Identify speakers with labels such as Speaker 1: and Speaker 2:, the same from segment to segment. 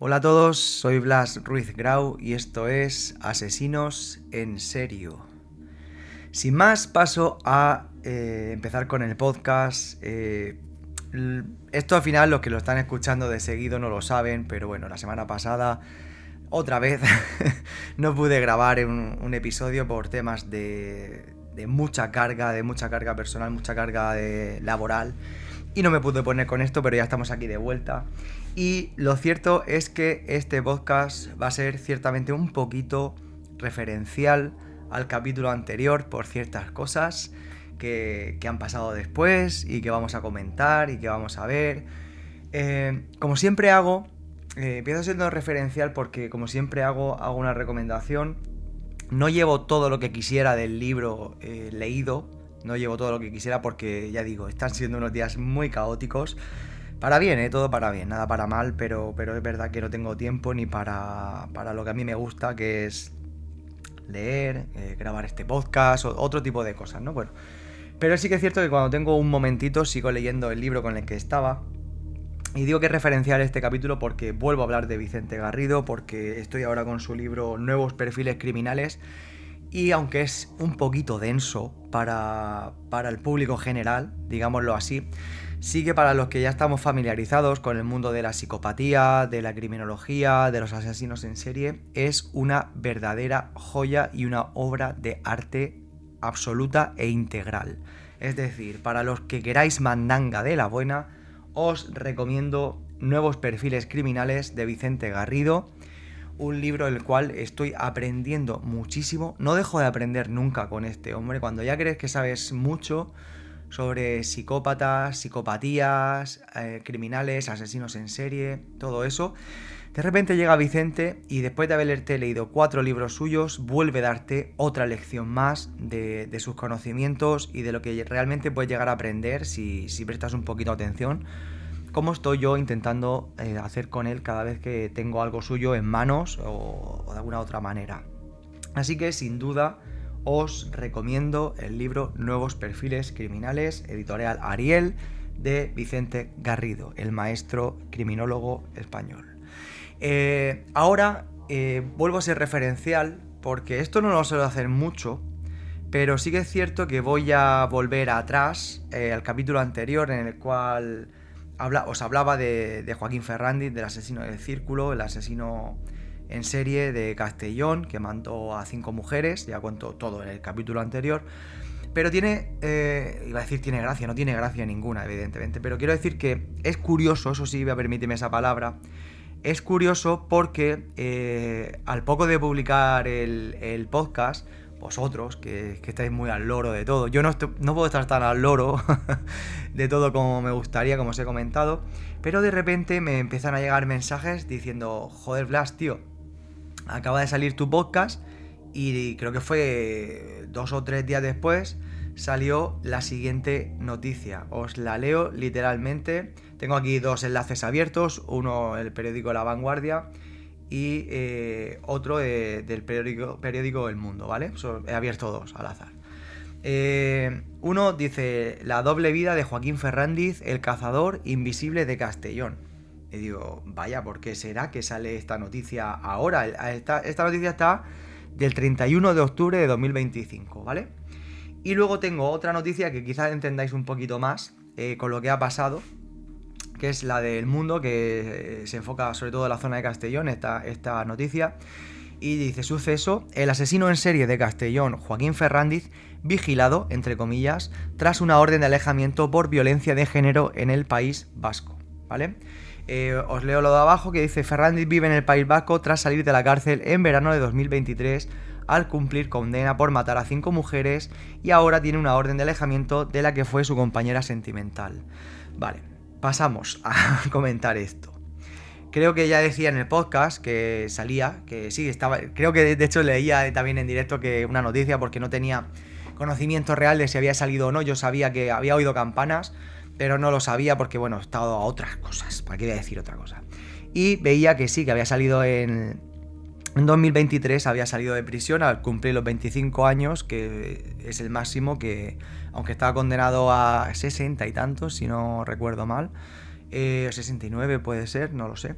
Speaker 1: Hola a todos, soy Blas Ruiz Grau y esto es Asesinos en Serio. Sin más, paso a empezar con el podcast. Esto al final los que lo están escuchando de seguido no lo saben, pero bueno, la semana pasada otra vez no pude grabar un episodio por temas de mucha carga personal, mucha carga laboral. Y no me pude poner con esto, pero ya estamos aquí de vuelta. Y lo cierto es que este podcast va a ser ciertamente un poquito referencial al capítulo anterior por ciertas cosas que han pasado después y que vamos a comentar y que vamos a ver. Como siempre hago, empiezo siendo referencial porque como siempre hago una recomendación. No llevo todo lo que quisiera del libro leído. No llevo todo lo que quisiera porque, ya digo, están siendo unos días muy caóticos. Para bien, todo para bien, nada para mal, pero es verdad que no tengo tiempo ni para lo que a mí me gusta, que es leer, grabar este podcast o otro tipo de cosas, ¿no? Bueno, pero sí que es cierto que cuando tengo un momentito sigo leyendo el libro con el que estaba. Y digo que es referencial este capítulo porque vuelvo a hablar de Vicente Garrido, porque estoy ahora con su libro Nuevos Perfiles Criminales. Y aunque es un poquito denso para el público general, digámoslo así, sí que para los que ya estamos familiarizados con el mundo de la psicopatía, de la criminología, de los asesinos en serie, es una verdadera joya y una obra de arte absoluta e integral. Es decir, para los que queráis mandanga de la buena, os recomiendo Nuevos Perfiles Criminales de Vicente Garrido. Un libro del cual estoy aprendiendo muchísimo. No dejo de aprender nunca con este hombre. Cuando ya crees que sabes mucho sobre psicópatas, psicopatías, criminales, asesinos en serie, todo eso, de repente llega Vicente y después de haberte leído 4 libros suyos, vuelve a darte otra lección más de sus conocimientos y de lo que realmente puedes llegar a aprender si prestas un poquito de atención. Cómo estoy yo intentando hacer con él cada vez que tengo algo suyo en manos o de alguna otra manera. Así que sin duda os recomiendo el libro Nuevos Perfiles Criminales, editorial Ariel, de Vicente Garrido, el maestro criminólogo español. Ahora vuelvo a ser referencial porque esto no lo suelo hacer mucho, pero sí que es cierto que voy a volver atrás al capítulo anterior en el cual os hablaba de Joaquín Ferrándiz, del asesino del Círculo, el asesino en serie de Castellón, que mató a 5 mujeres, ya cuento todo en el capítulo anterior. Pero tiene, iba a decir tiene gracia, no tiene gracia ninguna, evidentemente, pero quiero decir que es curioso, eso sí, voy a permitirme esa palabra, es curioso porque al poco de publicar el podcast, vosotros, que estáis muy al loro de todo. Yo no puedo estar tan al loro de todo como me gustaría, como os he comentado. Pero de repente me empiezan a llegar mensajes diciendo: joder, Blas, tío, acaba de salir tu podcast. Y creo que fue 2 o 3 días después salió la siguiente noticia. Os la leo literalmente. Tengo aquí 2 enlaces abiertos. Uno, el periódico La Vanguardia, y otro del periódico El Mundo, ¿vale? He abierto 2 al azar. Uno dice: la doble vida de Joaquín Ferrándiz, el cazador invisible de Castellón. Y digo, vaya, ¿por qué será que sale esta noticia ahora? Esta noticia está del 31 de octubre de 2025, ¿vale? Y luego tengo otra noticia que quizás entendáis un poquito más con lo que ha pasado, que es la del Mundo, que se enfoca sobre todo en la zona de Castellón, esta noticia. Y dice: suceso, el asesino en serie de Castellón, Joaquín Ferrándiz, vigilado, entre comillas, tras una orden de alejamiento por violencia de género en el País Vasco, ¿vale? Os leo lo de abajo, que dice: Ferrándiz vive en el País Vasco tras salir de la cárcel en verano de 2023 al cumplir condena por matar a 5 mujeres y ahora tiene una orden de alejamiento de la que fue su compañera sentimental. Vale. Pasamos a comentar esto. Creo que ya decía en el podcast que salía, que sí, estaba. Creo que de hecho leía también en directo que una noticia, porque no tenía conocimiento real de si había salido o no. Yo sabía que había oído campanas, pero no lo sabía porque, bueno, he estado a otras cosas. ¿Para qué voy a decir otra cosa? Y veía que sí, que había salido en 2023, había salido de prisión al cumplir los 25 años, que es el máximo, que aunque estaba condenado a 60 y tantos, si no recuerdo mal, 69 puede ser, no lo sé.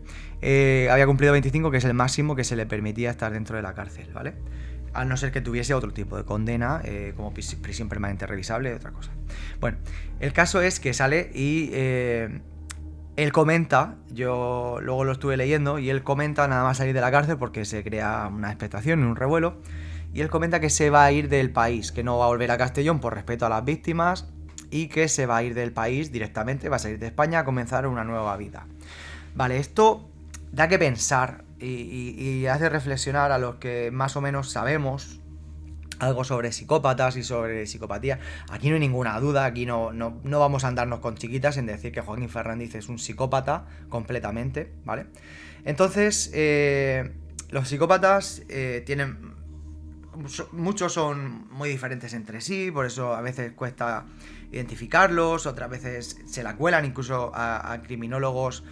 Speaker 1: Había cumplido 25, que es el máximo que se le permitía estar dentro de la cárcel, ¿vale? A no ser que tuviese otro tipo de condena, como prisión permanente revisable, otra cosa. Bueno, el caso es que sale y él comenta, yo luego lo estuve leyendo, y él comenta nada más salir de la cárcel porque se crea una expectación y un revuelo, y él comenta que se va a ir del país, que no va a volver a Castellón por respeto a las víctimas, y que se va a ir del país directamente, va a salir de España a comenzar una nueva vida. Vale, esto da que pensar y hace reflexionar a los que más o menos sabemos algo sobre psicópatas y sobre psicopatía. Aquí no hay ninguna duda, aquí no vamos a andarnos con chiquitas en decir que Joaquín Fernández es un psicópata completamente, ¿vale? Entonces, los psicópatas tienen... Muchos son muy diferentes entre sí, por eso a veces cuesta identificarlos, otras veces se la cuelan incluso a criminólogos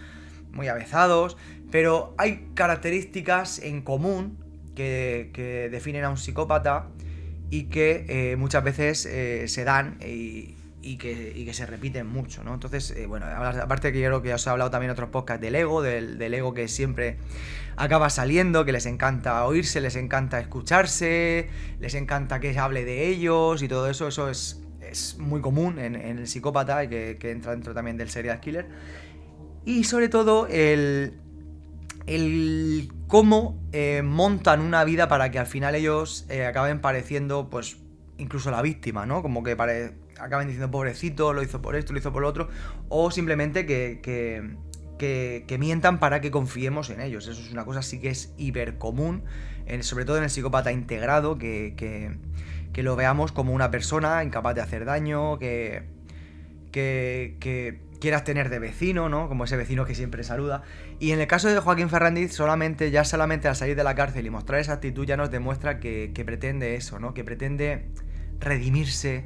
Speaker 1: muy avezados, pero hay características en común que definen a un psicópata y que muchas veces se dan y que se repiten mucho, ¿no? Entonces, bueno, aparte que yo creo que os he hablado también en otros podcasts del ego, del ego que siempre acaba saliendo, que les encanta oírse, les encanta escucharse, les encanta que se hable de ellos y todo eso, es muy común en el psicópata y que entra dentro también del serial killer. Y sobre todo el cómo montan una vida para que al final ellos acaben pareciendo, pues, incluso la víctima, ¿no? Como que acaben diciendo, pobrecito, lo hizo por esto, lo hizo por lo otro, o simplemente que mientan para que confiemos en ellos. Eso es una cosa sí que es hiper común, sobre todo en el psicópata integrado, que lo veamos como una persona incapaz de hacer daño, que quieras tener de vecino, ¿no? Como ese vecino que siempre saluda. Y en el caso de Joaquín Fernández, solamente al salir de la cárcel y mostrar esa actitud ya nos demuestra que pretende eso, ¿no? Que pretende redimirse,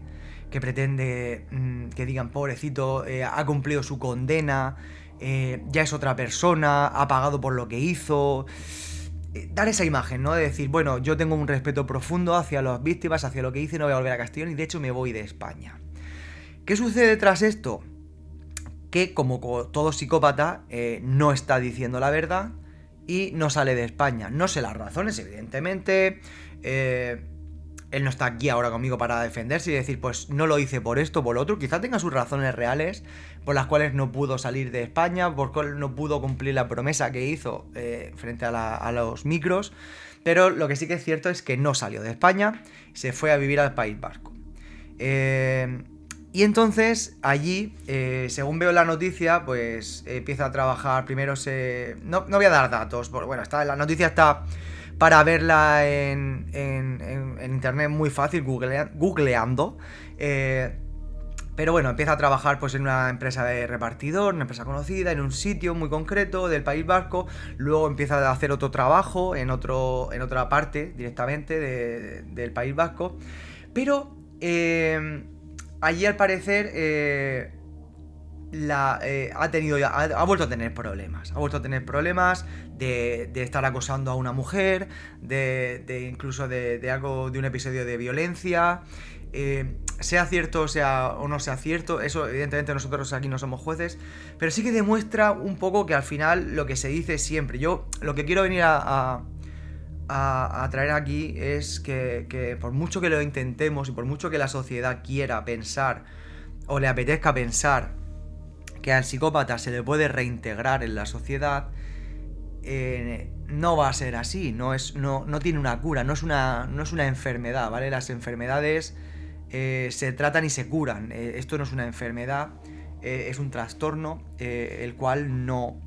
Speaker 1: que pretende que digan, pobrecito, ha cumplido su condena, ya es otra persona, ha pagado por lo que hizo. Dar esa imagen, ¿no? De decir, bueno, yo tengo un respeto profundo hacia las víctimas, hacia lo que hice, no voy a volver a Castellón y de hecho me voy de España. ¿Qué sucede tras esto? Que como todo psicópata no está diciendo la verdad y no sale de España. No sé las razones, evidentemente. Él no está aquí ahora conmigo para defenderse y decir, pues no lo hice por esto o por lo otro. Quizá tenga sus razones reales por las cuales no pudo salir de España, por las cuales no pudo cumplir la promesa que hizo frente a los micros. Pero lo que sí que es cierto es que no salió de España, se fue a vivir al País Vasco. Y entonces allí, según veo la noticia, pues empieza a trabajar. Primero no voy a dar datos, porque bueno, la noticia está para verla en internet muy fácil, googleando. Pero bueno, empieza a trabajar pues en una empresa de repartidor, una empresa conocida, en un sitio muy concreto del País Vasco. Luego empieza a hacer otro trabajo en otra parte directamente del País Vasco. Pero allí al parecer ha vuelto a tener problemas. Ha vuelto a tener problemas de estar acosando a una mujer, de incluso de algo, de un episodio de violencia. Sea cierto o no sea cierto, eso evidentemente nosotros aquí no somos jueces, pero sí que demuestra un poco que al final lo que se dice siempre. Yo lo que quiero venir a traer aquí es que por mucho que lo intentemos y por mucho que la sociedad quiera pensar o le apetezca pensar que al psicópata se le puede reintegrar en la sociedad, no va a ser así, no tiene una cura, no es una enfermedad, ¿vale? Las enfermedades se tratan y se curan, esto no es una enfermedad, es un trastorno el cual no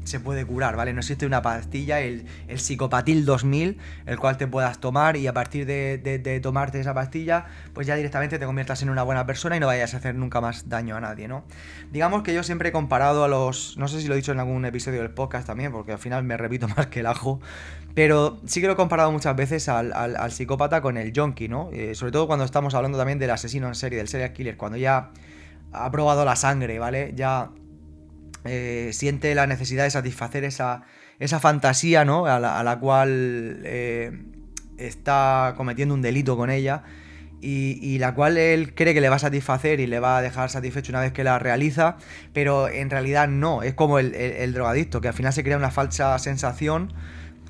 Speaker 1: se puede curar, ¿vale? No existe una pastilla, el Psicopatil 2000, el cual te puedas tomar y a partir de tomarte esa pastilla, pues ya directamente te conviertas en una buena persona y no vayas a hacer nunca más daño a nadie, ¿no? Digamos que yo siempre he comparado a los... No sé si lo he dicho en algún episodio del podcast también, porque al final me repito más que el ajo, pero sí que lo he comparado muchas veces al psicópata con el yonki, ¿no? Sobre todo cuando estamos hablando también del asesino en serie, del serial killer, cuando ya ha probado la sangre, ¿vale? Ya siente la necesidad de satisfacer esa fantasía, ¿no? A la cual está cometiendo un delito con ella. y la cual él cree que le va a satisfacer y le va a dejar satisfecho una vez que la realiza, pero en realidad no, es como el drogadicto, que al final se crea una falsa sensación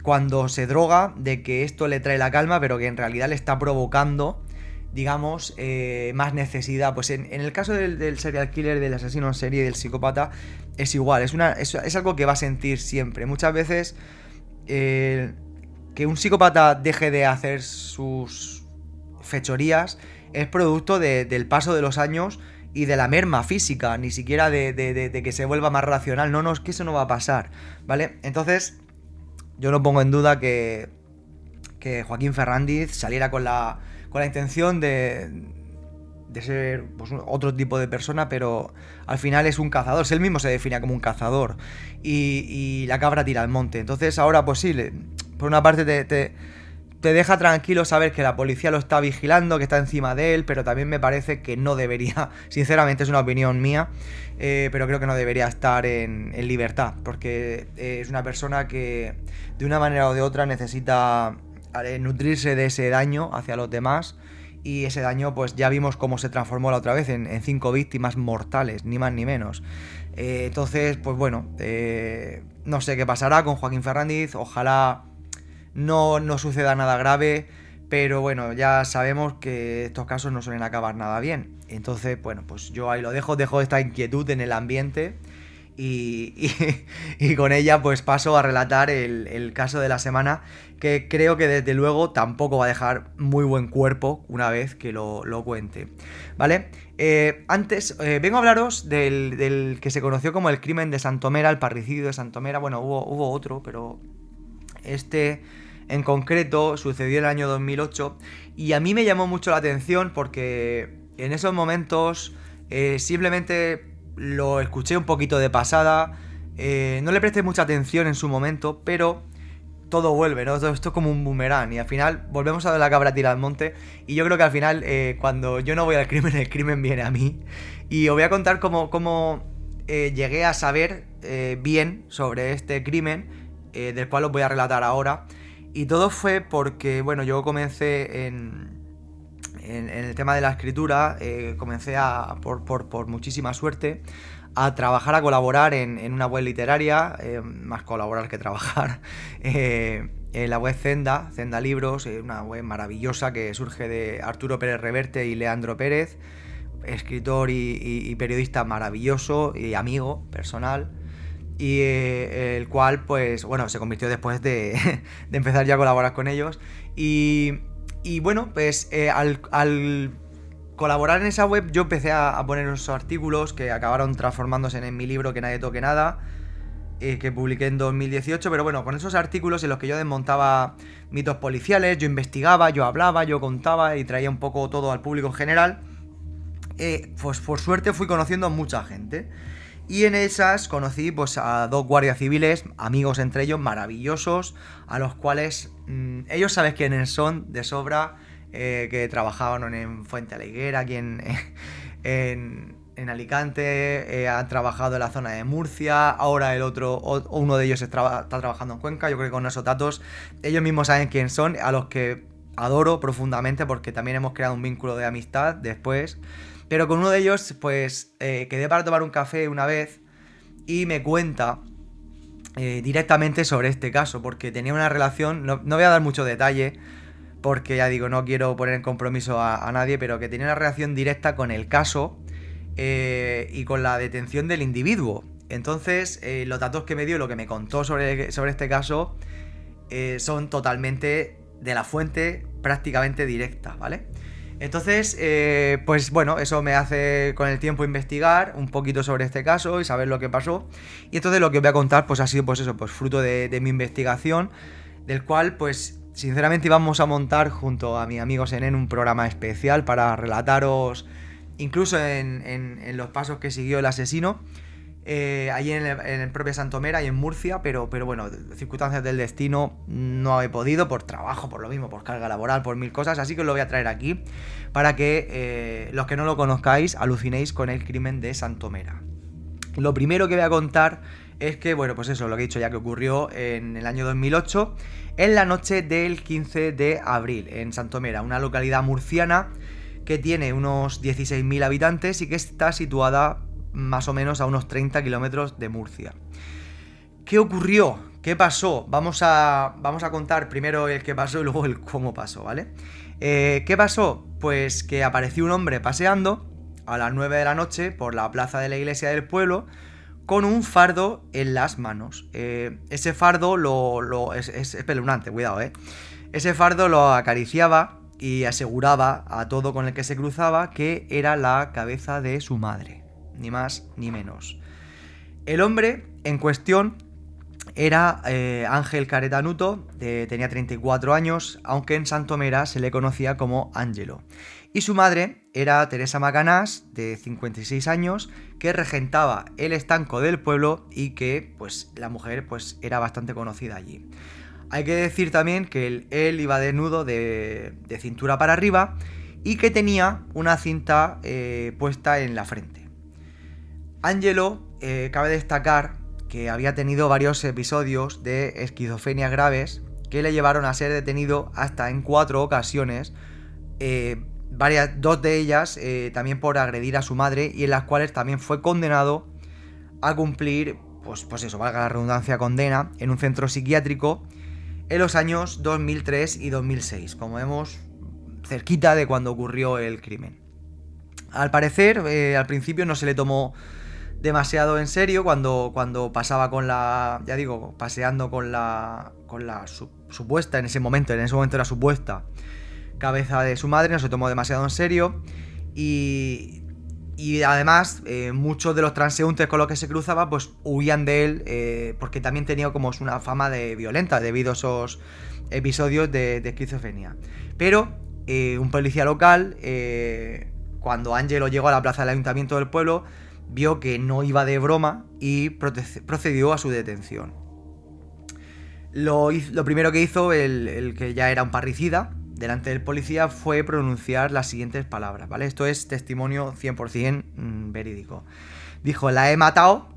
Speaker 1: cuando se droga de que esto le trae la calma, pero que en realidad le está provocando, digamos, más necesidad. Pues en el caso del serial killer, del asesino en serie, del psicópata, es igual, es algo que va a sentir siempre. Muchas veces que un psicópata deje de hacer sus fechorías es producto del paso de los años y de la merma física, ni siquiera de que se vuelva más racional. No, es que eso no va a pasar, ¿vale? Entonces, yo no pongo en duda que Joaquín Fernández saliera con la intención de ser pues, otro tipo de persona, pero al final es un cazador. Él mismo se define como un cazador y la cabra tira al monte. Entonces ahora pues sí, por una parte te deja tranquilo saber que la policía lo está vigilando, que está encima de él, pero también me parece que no debería, sinceramente es una opinión mía, pero creo que no debería estar en libertad, porque es una persona que de una manera o de otra necesita nutrirse de ese daño hacia los demás, y ese daño pues ya vimos cómo se transformó la otra vez en 5 víctimas mortales, ni más ni menos. Entonces, pues bueno, no sé qué pasará con Joaquín Fernández, ojalá no suceda nada grave, pero bueno, ya sabemos que estos casos no suelen acabar nada bien. Entonces, bueno, pues yo ahí lo dejo esta inquietud en el ambiente y con ella pues paso a relatar el caso de la semana, que creo que desde luego tampoco va a dejar muy buen cuerpo una vez que lo cuente, ¿vale? Antes, vengo a hablaros del que se conoció como el crimen de Santomera, el parricidio de Santomera. Bueno, hubo otro, pero este en concreto sucedió en el año 2008 y a mí me llamó mucho la atención porque en esos momentos simplemente lo escuché un poquito de pasada, no le presté mucha atención en su momento, pero todo vuelve, ¿no? Todo esto es como un boomerang y al final volvemos a ver la cabra tira al monte, y yo creo que al final cuando yo no voy al crimen, el crimen viene a mí. Y os voy a contar cómo llegué a saber bien sobre este crimen, del cual os voy a relatar ahora. Y todo fue porque, bueno, yo comencé en el tema de la escritura, comencé por muchísima suerte a trabajar, a colaborar en una web literaria, más colaborar que trabajar, en la web Zenda Libros, una web maravillosa que surge de Arturo Pérez Reverte y Leandro Pérez, escritor y periodista maravilloso y amigo personal, y el cual pues bueno se convirtió después de empezar ya a colaborar con ellos, y bueno pues al colaborar en esa web yo empecé a poner esos artículos que acabaron transformándose en mi libro Que nadie toque nada, que publiqué en 2018, pero bueno, con esos artículos en los que yo desmontaba mitos policiales, yo investigaba, yo hablaba, yo contaba y traía un poco todo al público en general, pues por suerte fui conociendo a mucha gente. Y en esas conocí pues a 2 guardias civiles, amigos entre ellos, maravillosos, a los cuales ellos sabes quiénes son de sobra, que trabajaban en Fuente de la Higuera, aquí en Alicante, han trabajado en la zona de Murcia, ahora uno de ellos está trabajando en Cuenca. Yo creo que con esos datos ellos mismos saben quién son, a los que adoro profundamente porque también hemos creado un vínculo de amistad después. Pero con uno de ellos, pues, quedé para tomar un café una vez y me cuenta directamente sobre este caso, porque tenía una relación, no voy a dar mucho detalle, porque ya digo, no quiero poner en compromiso a nadie, pero que tenía una relación directa con el caso y con la detención del individuo. Entonces, los datos que me dio, lo que me contó sobre este caso, son totalmente de la fuente prácticamente directa, ¿vale? Entonces, pues bueno, eso me hace con el tiempo investigar un poquito sobre este caso y saber lo que pasó. Y entonces lo que os voy a contar pues ha sido pues eso, pues fruto de mi investigación, del cual pues sinceramente íbamos a montar junto a mi amigo Senen un programa especial para relataros, incluso en los pasos que siguió el asesino, allí en el propio Santomera y en Murcia, pero bueno, circunstancias del destino no he podido, por trabajo, por lo mismo, por carga laboral, por 1000 cosas, así que os lo voy a traer aquí para que los que no lo conozcáis alucinéis con el crimen de Santomera. Lo primero que voy a contar es que, bueno, pues eso, lo que he dicho ya, que ocurrió en el año 2008, en la noche del 15 de abril, en Santomera, una localidad murciana que tiene unos 16.000 habitantes y que está situada más o menos a unos 30 kilómetros de Murcia. ¿Qué ocurrió? ¿Qué pasó? Vamos a contar primero el qué pasó y luego el cómo pasó, ¿vale? ¿Qué pasó? Pues que apareció un hombre paseando a las 9 de la noche por la plaza de la iglesia del pueblo con un fardo en las manos. Ese fardo es espeluznante, cuidado, ¿eh? Ese fardo lo acariciaba y aseguraba a todo con el que se cruzaba que era la cabeza de su madre, ni más ni menos. El hombre en cuestión era Ángel Caretanuto, tenía 34 años, aunque en Santomera se le conocía como Ángelo. Y su madre era Teresa Macanás, de 56 años, que regentaba el estanco del pueblo y que, pues, la mujer, pues, era bastante conocida allí. Hay que decir también que él iba desnudo de cintura para arriba y que tenía una cinta puesta en la frente. Ángelo, cabe destacar que había tenido varios episodios de esquizofrenia graves que le llevaron a ser detenido hasta en 4 ocasiones, dos de ellas también por agredir a su madre, y en las cuales también fue condenado a cumplir, pues eso, valga la redundancia, condena en un centro psiquiátrico en los años 2003 y 2006, como vemos, cerquita de cuando ocurrió el crimen. Al parecer, al principio no se le tomó demasiado en serio cuando pasaba con la, ya digo, paseando con la supuesta, en ese momento era supuesta cabeza de su madre, no se tomó demasiado en serio y además muchos de los transeúntes con los que se cruzaba pues huían de él porque también tenía como una fama de violenta debido a esos episodios de esquizofrenia. Pero un policía local, cuando Ángelo llegó a la plaza del ayuntamiento del pueblo, vio que no iba de broma y procedió a su detención. Lo primero que hizo el que ya era un parricida delante del policía fue pronunciar las siguientes palabras, ¿vale? Esto es testimonio 100% verídico. Dijo: "La he matado",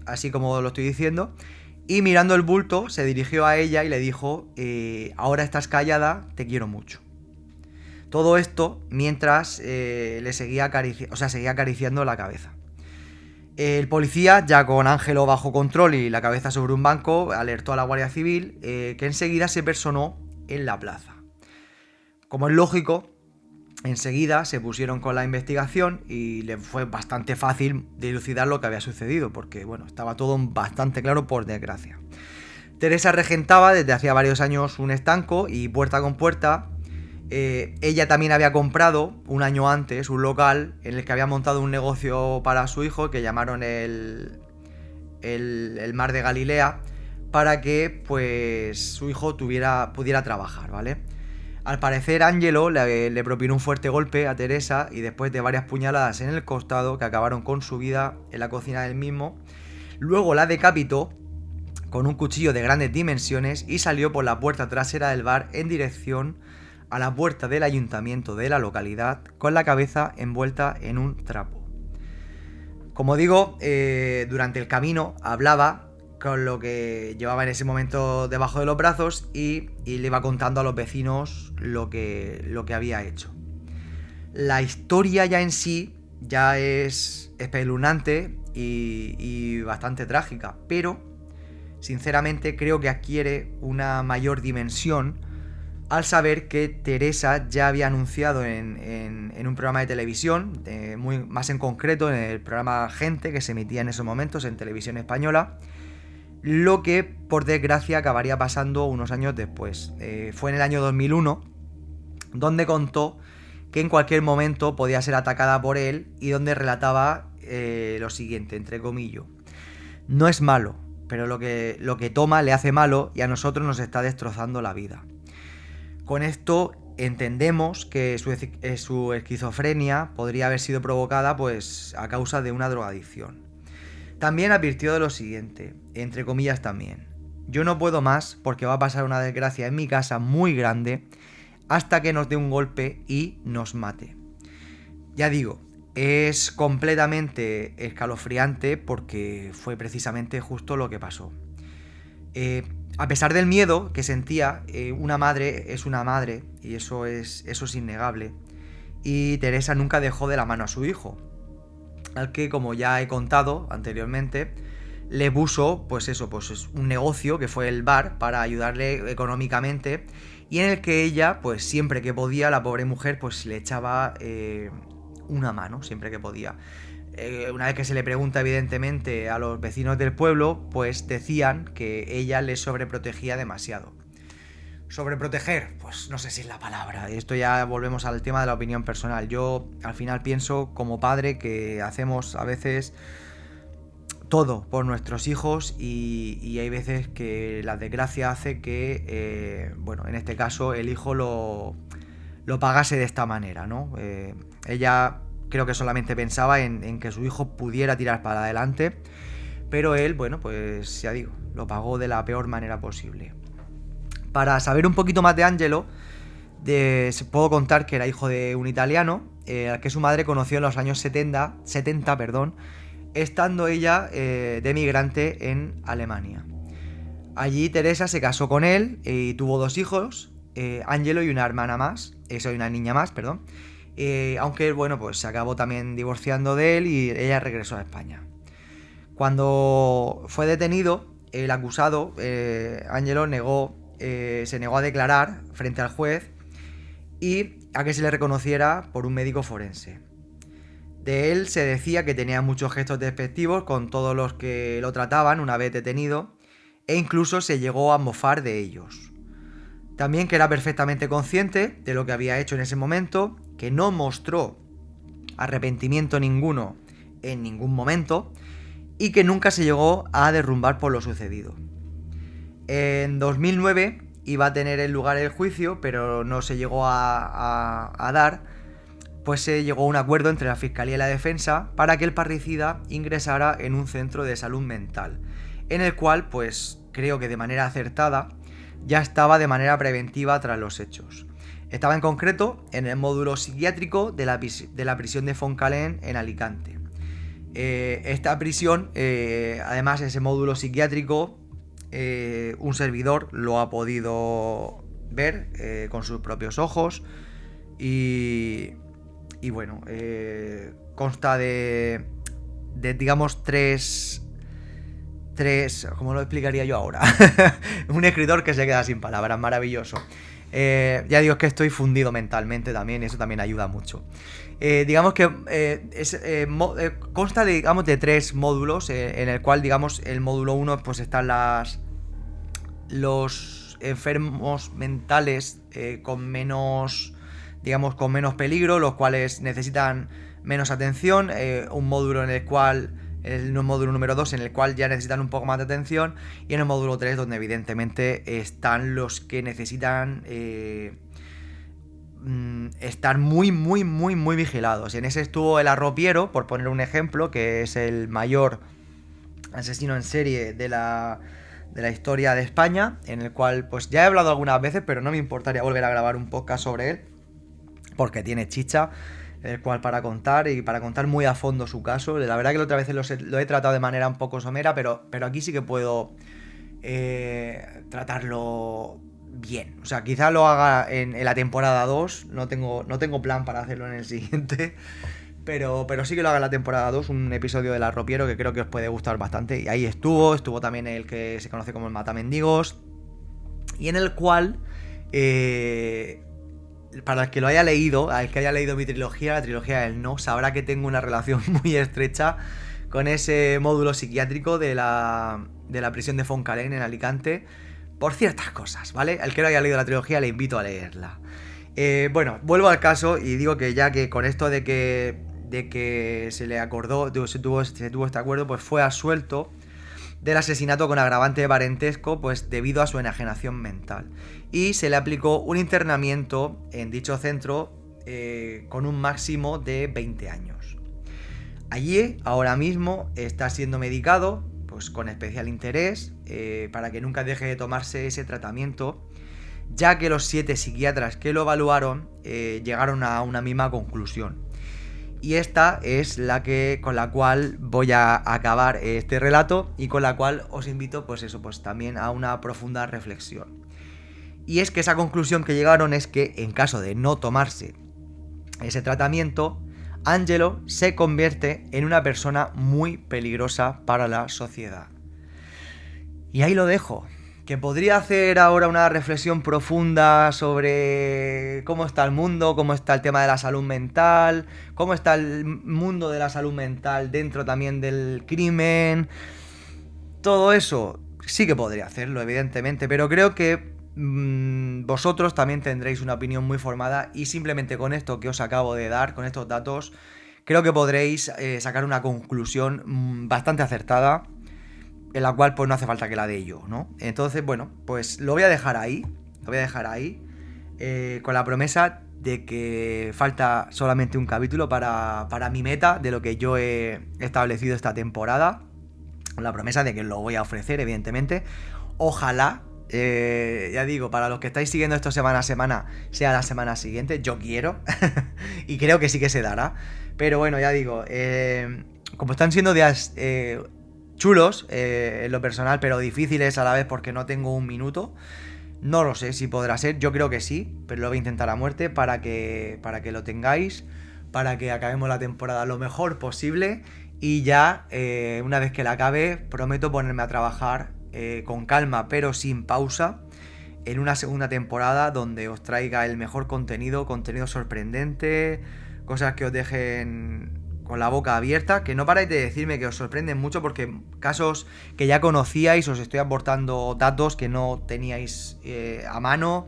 Speaker 1: así como lo estoy diciendo, y mirando el bulto se dirigió a ella y le dijo: "Ahora estás callada, te quiero mucho". Todo esto mientras le seguía acariciando la cabeza. El policía, ya con Ángelo bajo control y la cabeza sobre un banco, alertó a la Guardia Civil, que enseguida se personó en la plaza. Como es lógico, enseguida se pusieron con la investigación y le fue bastante fácil dilucidar lo que había sucedido, porque bueno, estaba todo bastante claro, por desgracia. Teresa regentaba desde hacía varios años un estanco y puerta con puerta. Ella también había comprado un año antes un local en el que había montado un negocio para su hijo que llamaron el Mar de Galilea, para que pues su hijo pudiera trabajar, ¿vale? Al parecer Ángelo le propinó un fuerte golpe a Teresa y después de varias puñaladas en el costado que acabaron con su vida en la cocina del mismo, luego la decapitó con un cuchillo de grandes dimensiones y salió por la puerta trasera del bar en dirección a la puerta del ayuntamiento de la localidad con la cabeza envuelta en un trapo. Como digo, durante el camino hablaba con lo que llevaba en ese momento debajo de los brazos y le iba contando a los vecinos lo que había hecho. La historia ya en sí ya es espeluznante y bastante trágica, pero sinceramente creo que adquiere una mayor dimensión al saber que Teresa ya había anunciado en un programa de televisión, más en concreto en el programa Gente, que se emitía en esos momentos en televisión española, lo que por desgracia acabaría pasando unos años después. Fue en el año 2001, donde contó que en cualquier momento podía ser atacada por él y donde relataba lo siguiente, entre comillas: "No es malo, pero lo que toma le hace malo y a nosotros nos está destrozando la vida". Con esto entendemos que su esquizofrenia podría haber sido provocada pues a causa de una drogadicción. También advirtió de lo siguiente, entre comillas también: "Yo no puedo más porque va a pasar una desgracia en mi casa muy grande hasta que nos dé un golpe y nos mate". Ya digo, es completamente escalofriante porque fue precisamente justo lo que pasó. A pesar del miedo que sentía, una madre es una madre y eso es innegable. y Teresa nunca dejó de la mano a su hijo, al que, como ya he contado anteriormente, le puso pues un negocio que fue el bar para ayudarle económicamente, y en el que ella, pues siempre que podía, la pobre mujer pues le echaba una mano, siempre que podía. Una vez que se le pregunta evidentemente a los vecinos del pueblo, pues decían que ella les sobreprotegía demasiado. Sobreproteger, pues no sé si es la palabra. Esto ya volvemos al tema de la opinión personal. Yo al final pienso como padre que hacemos a veces todo por nuestros hijos y hay veces que la desgracia hace que, bueno, en este caso el hijo lo pagase de esta manera, ¿no? Ella creo que solamente pensaba en que su hijo pudiera tirar para adelante, pero él, bueno, pues ya digo, lo pagó de la peor manera posible. Para saber un poquito más de Angelo, puedo contar que era hijo de un italiano, al que su madre conoció en los años 70, estando ella de migrante en Alemania. Allí Teresa se casó con él y tuvo 2 hijos, Angelo y una niña más, perdón. Aunque, bueno, pues se acabó también divorciando de él y ella regresó a España. Cuando fue detenido, el acusado, Angelo, se negó a declarar frente al juez y a que se le reconociera por un médico forense. De él se decía que tenía muchos gestos despectivos con todos los que lo trataban una vez detenido, e incluso se llegó a mofar de ellos. También que era perfectamente consciente de lo que había hecho en ese momento, que no mostró arrepentimiento ninguno en ningún momento y que nunca se llegó a derrumbar por lo sucedido. En 2009 iba a tener lugar el juicio, pero no se llegó a dar, pues se llegó a un acuerdo entre la Fiscalía y la Defensa para que el parricida ingresara en un centro de salud mental, en el cual, pues creo que de manera acertada, ya estaba de manera preventiva tras los hechos. Estaba en concreto en el módulo psiquiátrico de la prisión de Fontcalent en Alicante. Esta prisión, además ese módulo psiquiátrico, un servidor lo ha podido ver con sus propios ojos y bueno, consta de digamos tres, ¿cómo lo explicaría yo ahora? Un escritor que se queda sin palabras, maravilloso. Ya digo, es que estoy fundido mentalmente también, y eso también ayuda mucho. Digamos que consta de 3 módulos, en el cual, digamos, el módulo 1 pues están los enfermos mentales con menos peligro, los cuales necesitan menos atención, un módulo en el cual, el módulo número 2, en el cual ya necesitan un poco más de atención, y en el módulo 3, donde evidentemente están los que necesitan estar muy vigilados. Y en ese estuvo el arropiero, por poner un ejemplo, que es el mayor asesino en serie de la historia de España, en el cual pues ya he hablado algunas veces, pero no me importaría volver a grabar un podcast sobre él, porque tiene chicha, el cual para contar muy a fondo su caso. La verdad que la otra vez lo he tratado de manera un poco somera, pero aquí sí que puedo tratarlo bien. O sea, quizá lo haga en la temporada 2, no tengo plan para hacerlo en el siguiente, pero sí que lo haga en la temporada 2, un episodio del arropiero que creo que os puede gustar bastante. Y ahí estuvo también el que se conoce como el Matamendigos, y en el cual, para el que lo haya leído, al que haya leído mi trilogía, la trilogía del No, sabrá que tengo una relación muy estrecha con ese módulo psiquiátrico de la prisión de Fontcalent en Alicante, por ciertas cosas, ¿vale? Al que no haya leído la trilogía le invito a leerla. Bueno, vuelvo al caso y digo que ya que con esto de que se le acordó, se tuvo este acuerdo, pues fue absuelto del asesinato con agravante de parentesco, pues debido a su enajenación mental, y se le aplicó un internamiento en dicho centro con un máximo de 20 años. Allí ahora mismo está siendo medicado, pues con especial interés, para que nunca deje de tomarse ese tratamiento, ya que los 7 psiquiatras que lo evaluaron llegaron a una misma conclusión. Y esta es con la cual voy a acabar este relato, y con la cual os invito pues también a una profunda reflexión. Y es que esa conclusión que llegaron es que en caso de no tomarse ese tratamiento, Angelo se convierte en una persona muy peligrosa para la sociedad. Y ahí lo dejo. Que podría hacer ahora una reflexión profunda sobre cómo está el mundo, cómo está el tema de la salud mental, cómo está el mundo de la salud mental dentro también del crimen. Todo eso sí que podría hacerlo, evidentemente, pero creo que vosotros también tendréis una opinión muy formada y simplemente con esto que os acabo de dar, con estos datos, creo que podréis sacar una conclusión bastante acertada, en la cual pues no hace falta que la dé yo, ¿no? Entonces, bueno, pues lo voy a dejar ahí, con la promesa de que falta solamente un capítulo para mi meta de lo que yo he establecido esta temporada, con la promesa de que lo voy a ofrecer, evidentemente. Ojalá, ya digo, para los que estáis siguiendo esto semana a semana, sea la semana siguiente, yo quiero, y creo que sí que se dará, pero bueno, ya digo, como están siendo días chulos en lo personal, pero difíciles a la vez porque no tengo un minuto. No lo sé si podrá ser, yo creo que sí, pero lo voy a intentar a muerte para que lo tengáis, para que acabemos la temporada lo mejor posible y ya, una vez que la acabe, prometo ponerme a trabajar con calma pero sin pausa en una segunda temporada donde os traiga el mejor contenido sorprendente, cosas que os dejen con la boca abierta, que no paráis de decirme que os sorprenden mucho porque casos que ya conocíais, os estoy aportando datos que no teníais a mano,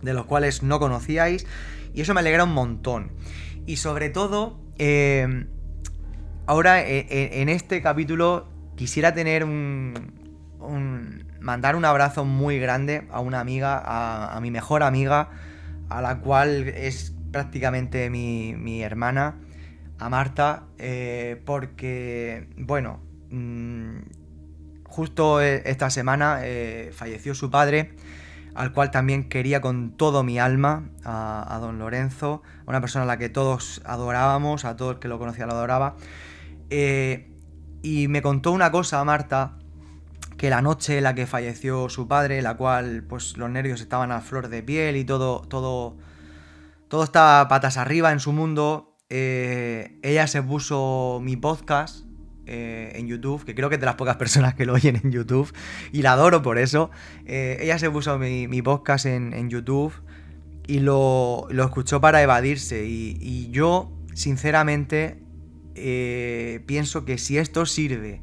Speaker 1: de los cuales no conocíais, y eso me alegra un montón. Y sobre todo, ahora en este capítulo quisiera tener mandar un abrazo muy grande a una amiga, a mi mejor amiga, a la cual es prácticamente mi hermana, a Marta, porque, bueno, justo esta semana falleció su padre, al cual también quería con todo mi alma, a don Lorenzo, una persona a la que todos adorábamos, a todo el que lo conocía lo adoraba. Y me contó una cosa, Marta, que la noche en la que falleció su padre, la cual pues los nervios estaban a flor de piel y todo estaba patas arriba en su mundo, ella se puso mi podcast en YouTube, que creo que es de las pocas personas que lo oyen en YouTube, y la adoro por eso. Ella se puso mi podcast en YouTube y lo escuchó para evadirse, y yo, sinceramente, pienso que si esto sirve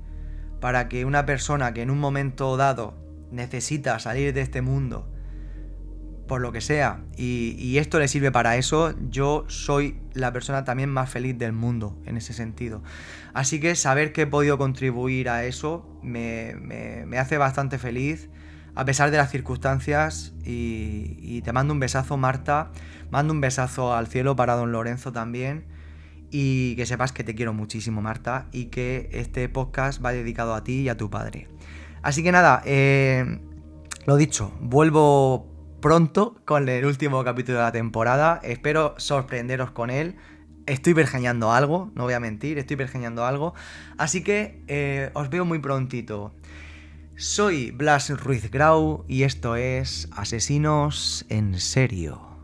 Speaker 1: para que una persona que en un momento dado necesita salir de este mundo, por lo que sea, y esto le sirve para eso, yo soy la persona también más feliz del mundo en ese sentido. Así que saber que he podido contribuir a eso me hace bastante feliz, a pesar de las circunstancias, y te mando un besazo, Marta, mando un besazo al cielo para don Lorenzo también, y que sepas que te quiero muchísimo, Marta, y que este podcast va dedicado a ti y a tu padre. Así que nada, lo dicho, vuelvo pronto con el último capítulo de la temporada. Espero sorprenderos con él. Estoy pergeñando algo, no voy a mentir, estoy pergeñando algo. Así que os veo muy prontito. Soy Blas Ruiz Grau y esto es Asesinos en Serio.